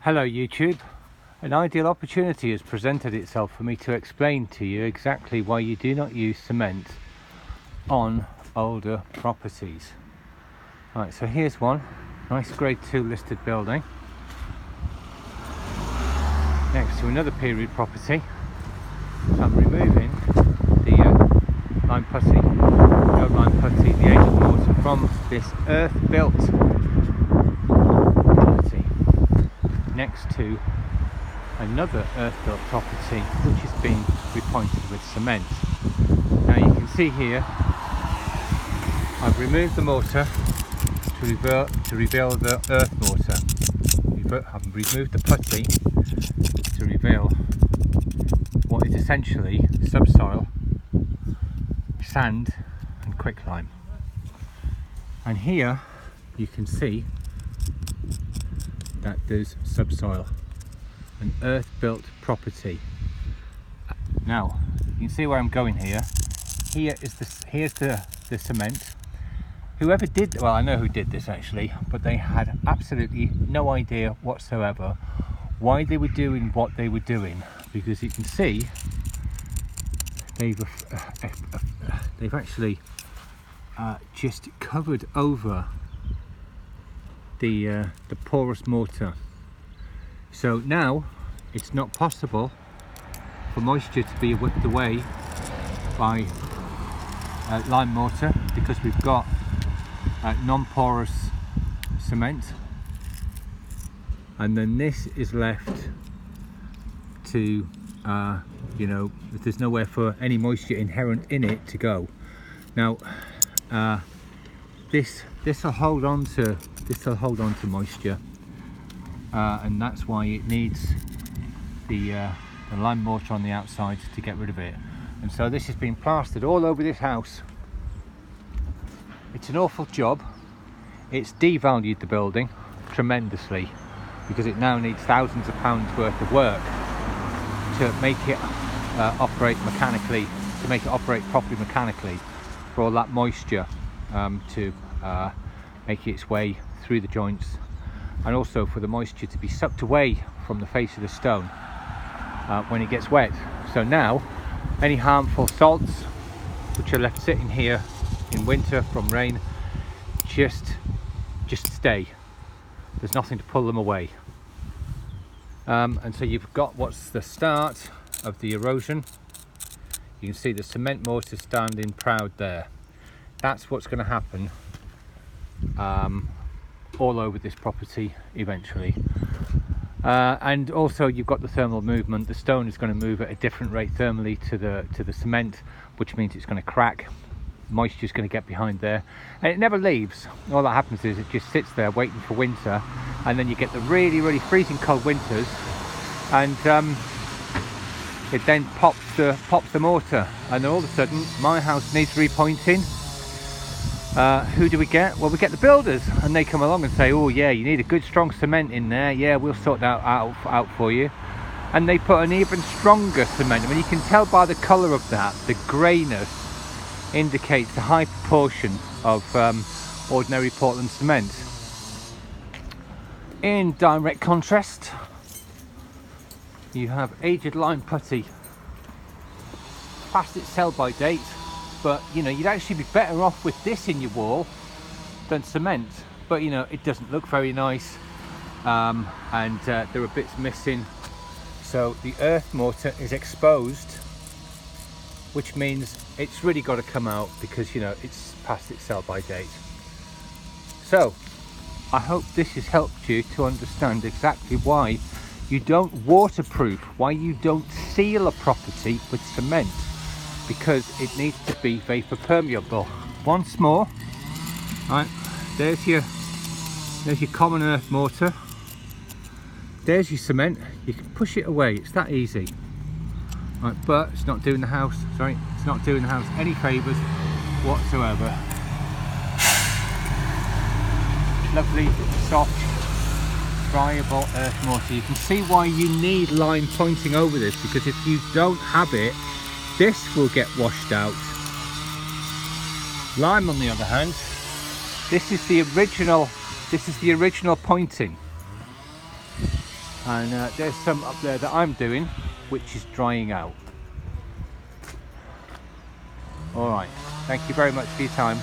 Hello YouTube. An ideal opportunity has presented itself for me to explain to you exactly why you do not use cement on older properties. Right, so here's one, nice grade 2 listed building next to another period property. So I'm removing the lime putty, the aged mortar from this earth built property next to another earth-built property which is being repointed with cement. Now you can see here I've removed the mortar to reveal the earth mortar. I've removed the putty to reveal what is essentially subsoil, sand and quicklime. And here you can see that there's subsoil, an earth-built property. Now you can see where I'm going here. Here's the cement. Whoever did, well, I know who did this actually, but they had absolutely no idea whatsoever why they were doing what they were doing, because you can see they've actually just covered over the porous mortar. So now it's not possible for moisture to be whipped away by lime mortar, because we've got non-porous cement, and then this is left to there's nowhere for any moisture inherent in it to go. Now this will hold on to moisture, and that's why it needs the lime mortar on the outside to get rid of it. And so this has been plastered all over this house. It's an awful job. It's devalued the building tremendously, because it now needs thousands of pounds worth of work to make it operate mechanically, to make it operate properly mechanically, for all that moisture to make its way through the joints, and also for the moisture to be sucked away from the face of the stone when it gets wet. So now any harmful salts which are left sitting here in winter from rain just stay. There's nothing to pull them away, and so you've got what's the start of the erosion. You can see the cement mortar standing proud there. That's what's going to happen all over this property eventually. And also you've got the thermal movement. The stone is going to move at a different rate thermally to the cement, which means it's going to crack. Moisture is going to get behind there, and it never leaves. All that happens is it just sits there waiting for winter, and then you get the really freezing cold winters, and it then pops the mortar, and then all of a sudden my house needs repointing. Who do we get? Well, we get the builders, and they come along and say, oh yeah, you need a good strong cement in there. Yeah, we'll sort that out for you. And they put an even stronger cement. I mean, you can tell by the colour of that, the greyness indicates a high proportion of ordinary Portland cement. In direct contrast, you have aged lime putty, past its sell-by date, but you'd actually be better off with this in your wall than cement. But it doesn't look very nice, and there are bits missing. So the earth mortar is exposed, which means it's really got to come out, because it's past its sell-by date. So I hope this has helped you to understand exactly why you don't waterproof, why you don't seal a property with cement, because it needs to be vapor permeable. Once more, right, there's your common earth mortar, there's your cement. You can push it away, it's that easy. Right, but it's not doing the house any favours whatsoever. Lovely, soft, friable earth mortar. You can see why you need lime pointing over this, because if you don't have it, this will get washed out. Lime, on the other hand, this is the original pointing. And there's some up there that I'm doing, which is drying out. All right, thank you very much for your time.